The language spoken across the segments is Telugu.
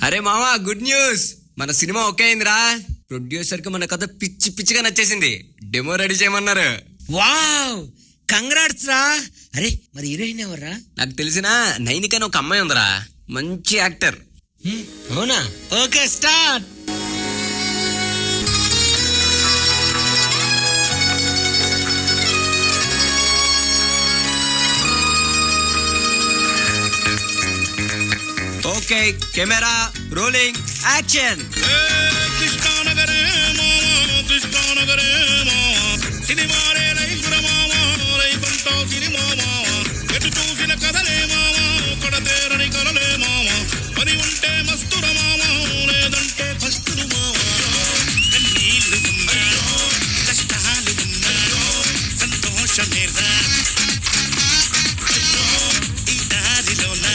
అరే మామా, గుడ్ న్యూస్. మన సినిమా ఓకే అయిందిరా. ప్రొడ్యూసర్ కి మన కథ పిచ్చి పిచ్చిగా నచ్చేసింది. డెమో రెడీ చేయమన్నారు. వావ్, కంగ్రాట్స్ రా. అరే మరి హీరోయిన్ ఎవర్రా? నాకు తెలిసిన నైనిక అని ఒక అమ్మాయి ఉందిరా, మంచి యాక్టర్. అవునా? Okay, start. Okay, camera rolling, action. కృష్ణానగరే మామా, కృష్ణానగరే మామా, సినిమా రే లైఫ్ ర మామా, లైఫ్ అంతా సినిమా మామా, ఎటు చూసిన కథలే మామా, కడతేరని కలలే మామా, పని ఉంటే మస్తుర మామా, లేదంటే కస్తురు మామా. కన్నీళ్ళు ఉన్నాయో, కష్టాలు ఉన్నాయో, సంతోషమేరా ఈ దారిలోన,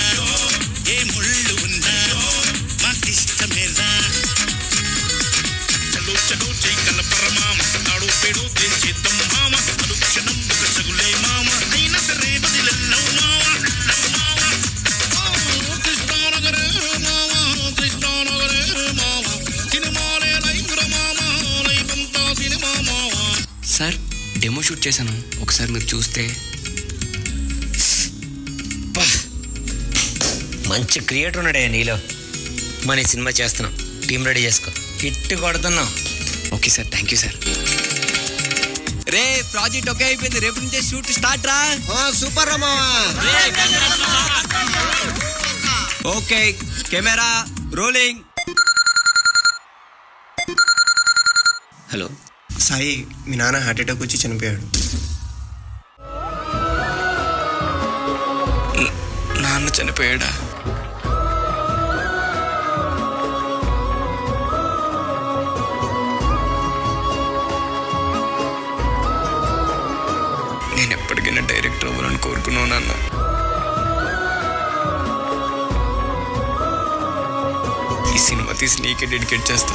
ఏ ముళ్ళు ఉన్నాయో మాకిష్టమేరా. చలో చలో జై కలపర మామ, తాడు పేడు తెంచేద్దాం మామ, అనుక్షణం ఒక చగులే మామ, అయినా సరే బదిలెల్లవు మామ. కృష్ణానగరే మామ, కృష్ణానగరే మామ, సినిమాలే లైఫ్ ర మామ, లైఫ్ అంతా సినిమా మామ. సార్, డెమో షూట్ చేశాను, ఒకసారి మీరు చూస్తే. మంచి క్రియేటర్ ఉన్నాడే నీలో. మన ఈ సినిమా చేస్తున్నాం, టీం రెడీ చేసుకో, హిట్ కొడుతున్నాం. Okay sir, thank you sir. రే, ప్రాజెక్ట్ ఓకే అయిపోయింది, రేపు నుంచే షూట్ స్టార్ట్ రా. సూపర్ రా. Okay, camera rolling. Hello Sai, మీ నాన్న హార్ట్ అటాక్ వచ్చి చనిపోయాడు. నాన్న చనిపోయాడా? నేను ఎప్పటికైనా డైరెక్టర్ అవ్వాలని కోరుకున్నాను నాన్న. ఈ సినిమా తీసి నీకే డెడికేట్ చేస్తా.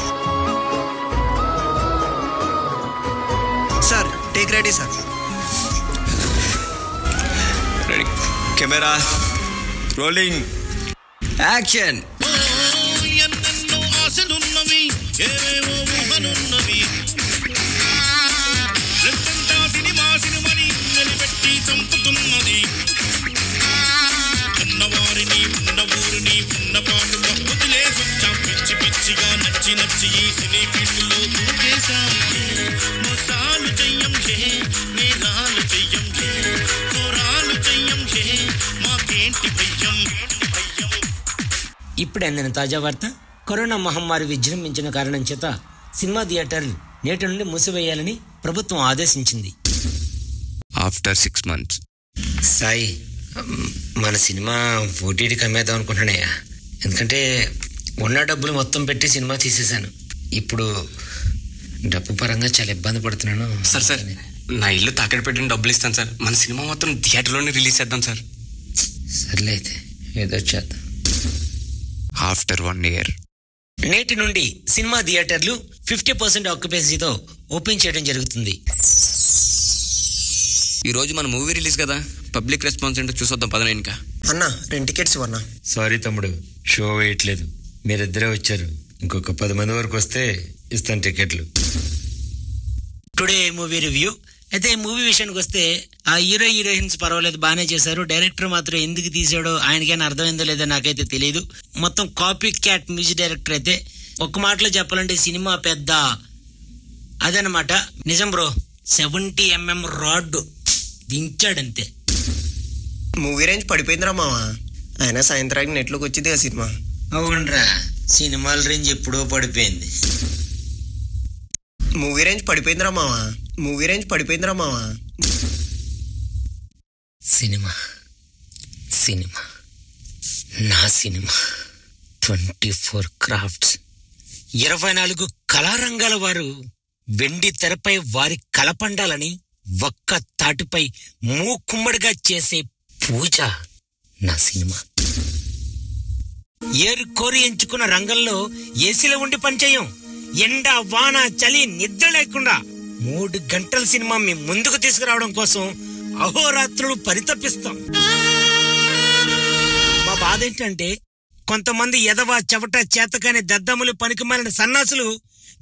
Sir, take ready sir. Ready, camera rolling, action. ఎన్నెన్నో ఆశలున్నవి, ఏవేవో ఊహలున్నవి, రెప్పంతా సినిమా సినిమని నిలబెట్టి చంపుతున్నది. ఉన్నవారిని ఉన్న ఊరిని ఉన్న పాటుగా వదిలేసొచ్చాం, పిచ్చి పిచ్చిగా నచ్చి నచ్చి ఈ సినీ ఫీల్డ్లో దూకేశాం. మోసాలు చెయ్యం నేరాలు చెయ్యం, కోరాలు చెయ్యం, మాకేంటి భయం. ఇప్పుడు అందిన తాజా వార్త. కరోనా మహమ్మారి విజృంభించిన కారణం చేత సినిమా థియేటర్ నేటి నుండి మూసివేయాలని ప్రభుత్వం ఆదేశించింది. After 6 months. సాయి, మన సినిమా ఓటీటీకి అమ్మేద్దాం అనుకుంటున్నాయా? ఎందుకంటే ఉన్న డబ్బులు మొత్తం పెట్టి సినిమా తీసేశాను. ఇప్పుడు డబ్బు పరంగా చాలా ఇబ్బంది పడుతున్నాను. సార్, నా ఇల్లు తాకట్టు పెట్టిన డబ్బులు ఇస్తాను సార్. మన సినిమా మొత్తం థియేటర్లోనే రిలీజ్ చేద్దాం సార్. సర్లే అయితే, ఏదో చేద్దాం. After 1 year. నేటి నుండి సినిమా థియేటర్లు 50% ఆక్యుపెన్సీతో ఓపెన్ చేయడం జరుగుతుంది. ఈ రోజు మన మూవీ రిలీజ్ కదా, పబ్లిక్ రెస్పాన్స్ ఏంటో చూసొద్దాం పదన. ఇంకా అన్న, 2 టికెట్స్ ఇవ్వన్నా. సారీ తమ్ముడు, షో వేయట్లేదు. మీరిద్దరే వచ్చారు, ఇంకొక 10 మంది వరకు వస్తే ఇస్తాను టికెట్లు. Today movie review. అయితే మూవీ విషయానికి వస్తే ఆ హీరోయిన్స్ పర్వాలేదు, బాగానే చేశారు. డైరెక్టర్ మాత్రం ఎందుకు తీసాడో ఆయనకైనా అర్థమైందో లేదో నాకైతే తెలియదు. మొత్తం కాపీ క్యాట్ మ్యూజిక్ డైరెక్టర్. అయితే ఒక్క మాటలో చెప్పాలంటే సినిమా పెద్ద అదనమాట. నిజం బ్రో, 70 mm రాడ్ దించాడంతే. మూవీ రేంజ్ పడిపోయిందిరా మామ. ఆయన సాయంత్రానికి నెట్లోకి వచ్చింది ఆ సినిమా. అవునరా, సినిమాల రేంజ్ ఎప్పుడో పడిపోయింది. మూవీ రేంజ్ పడిపోయిందిరా మామ. మూవీ రేంజ్ పడిపోయిందిరా మామ. సినిమా సినిమా నా సినిమా 24 క్రాఫ్ట్స్, 24 కళారంగాల వారు వెండి తెరపై వారి కలపండాలని ఒక్క తాటిపై మూకుమ్మడిగా చేసే పూజ నా సినిమా. ఏరు కోరి ఎంచుకున్న రంగంలో ఏసీలో ఉండి పనిచేయం. ఎండ వాన చలి నిద్ర లేకుండా 3 గంటల సినిమా మీ ముందుకు తీసుకురావడం కోసం అహోరాత్రులు పరితపిస్తాం. మా బాధ ఏంటంటే కొంతమంది ఎదవ చెవట చేతకాని దద్దములు పనికిమాలిన సన్నాసులు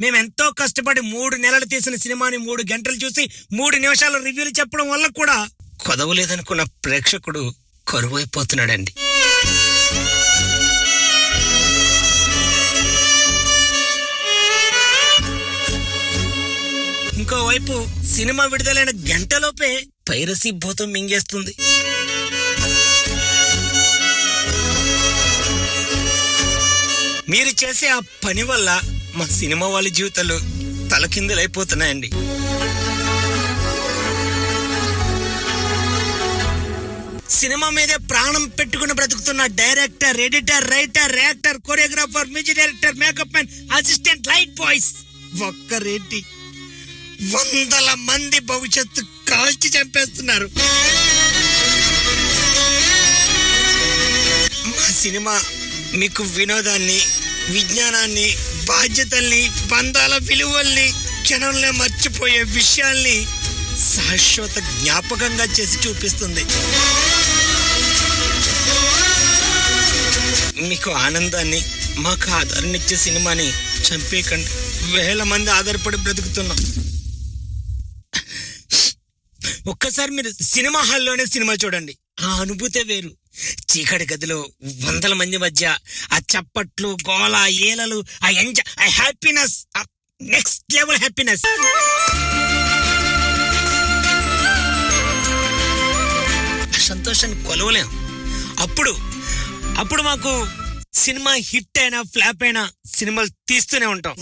మేమెంతో కష్టపడి 3 నెలలు తీసిన సినిమాని 3 గంటలు చూసి 3 నిమిషాల రివ్యూలు చెప్పడం వల్ల కూడా కొదవలేదనుకున్న ప్రేక్షకుడు కరువైపోతున్నాడండి. ఇంకోవైపు సినిమా విడుదలైన గంటలోపే పైరసీ భూతం మింగేస్తుంది. మీరు చేసే ఆ పని వల్ల మా సినిమా వాళ్ళ జీవితాలు తలకిందులైపోతున్నాయండి. సినిమా మీదే ప్రాణం పెట్టుకుని బ్రతుకుతున్న director, editor, writer, actor, choreographer, music director, makeup man, assistant, light boys ఒక్కరేంటి 100 మంది భవిష్యత్తు కాల్చి చంపేస్తున్నారు. మా సినిమా మీకు వినోదాన్ని, విజ్ఞానాన్ని, బాధ్యతల్ని, బంధాల విలువల్ని, క్షణంలో మర్చిపోయే విషయాల్ని శాశ్వత జ్ఞాపకంగా చేసి చూపిస్తుంది. మీకు ఆనందాన్ని, మాకు ఆధారనిచ్చే సినిమాని చంపేయకండి. వేల మంది ఆధారపడి బ్రతుకుతున్నాం. ఒక్కసారి మీరు సినిమా హాల్లోనే సినిమా చూడండి, ఆ అనుభూతే వేరు. చీకటి గదిలో 100 మంది మధ్య ఆ చప్పట్లు, గోల, ఏలలు, ఆ ఎంజాయ్, ఆ హ్యాపీనెస్, నెక్స్ట్ లెవెల్ హ్యాపీనెస్. ఆ సంతోషాన్ని కొలవలేం. అప్పుడు మాకు సినిమా హిట్ అయినా ఫ్లాప్ అయినా సినిమాలు తీస్తూనే ఉంటాం.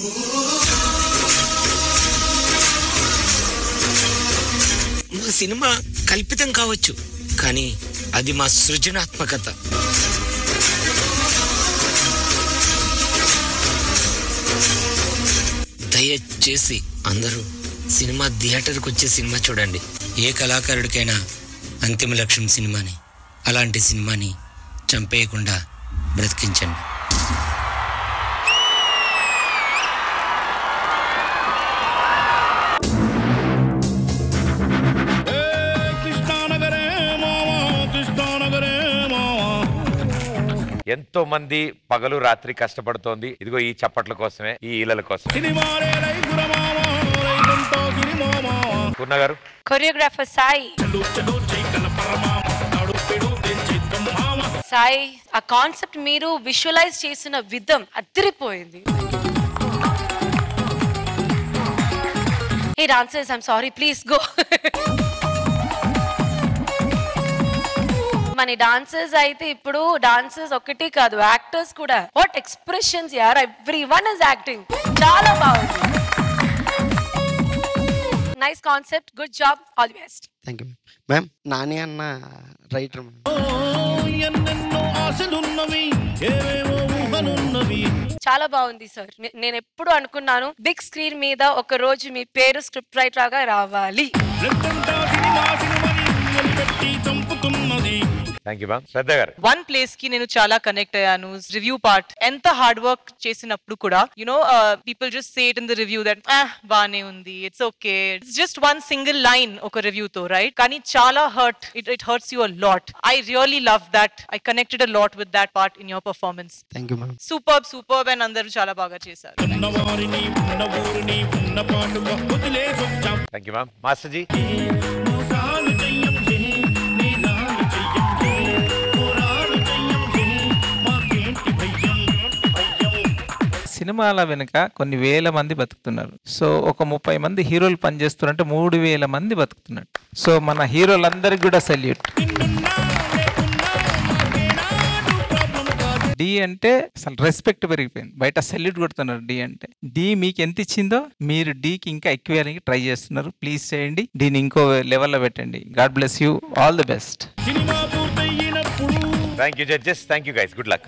మా సినిమా కల్పితం కావచ్చు, కానీ అది మా సృజనాత్మకత. దయచేసి అందరూ సినిమా థియేటర్కి వచ్చే సినిమా చూడండి. ఏ కళాకారుడికైనా అంతిమ లక్ష్యం సినిమాని. అలాంటి సినిమాని చంపేయకుండా బ్రతికించండి. ఎంతో మంది పగలు రాత్రి కష్టపడుతోంది ఇదిగో ఈ చప్పట్ల కోసమే, ఈ ఈలల కోసం. పూర్ణ గారు, కొరియోగ్రాఫర్ సాయి. సాయి, ఆ కాన్సెప్ట్ మీరు విజువలైజ్ చేసిన విధం అదిరిపోయింది. Hey dancers, I'm sorry, please go. మన డాన్సర్స్ అయితే ఇప్పుడు డాన్సర్స్ ఒకటి కాదు, యాక్టర్స్ కూడా. వాట్ ఎక్స్ప్రెషన్స్ యార్, ఎవ్రీవన్ ఇస్ యాక్టింగ్. చాలా బాగుంది. Nice concept, good job, all the best. Thank you ma'am. Nani అన్న రైటర్. చాలా బాగుంది సార్. నేను ఎప్పుడు అనుకున్నాను బిగ్ స్క్రీన్ మీద ఒక రోజు మీ పేరు స్క్రిప్ట్ రైటర్ గా రావాలి. వన్ ప్లేస్ కి నేను చాలా కనెక్ట్ అయ్యాను. రివ్యూ పార్ట్ ఎంత హార్డ్ వర్క్ చేసినప్పుడు కూడా people just say it in the review that బానే ఉంది, it's okay, it's just one single line ఒక రివ్యూ తో, రైట్? కానీ చాలా hurt, it hurts you a lot. I really love that. I connected a lot with that part in your performance. Thank you ma'am. Superb and అందరూ చాలా బాగా చేశారు. Thank you ma'am. మాస్టర్ జీ. సినిమాల వెనుక కొన్ని వేల మంది బతుకుతున్నారు. సో ఒక 30 మంది హీరోలు పనిచేస్తున్నారంటే 3000 మంది బతుకుతున్నారు. సో మన హీరోలందరికీ కూడా సెల్యూట్. డి అంటే అసలు రెస్పెక్ట్ పెరిగిపోయింది. బయట సెల్యూట్ కొడుతున్నారు డి అంటే. డి మీకు ఎంత ఇచ్చిందో మీరు డికి ఇంకా ఎక్కువ వేయడానికి ట్రై చేస్తున్నారు. ప్లీజ్ చేయండి, దీన్ని ఇంకో లెవెల్లో పెట్టండి. God bless you, all the best. Thank you judges, thank you guys, good luck.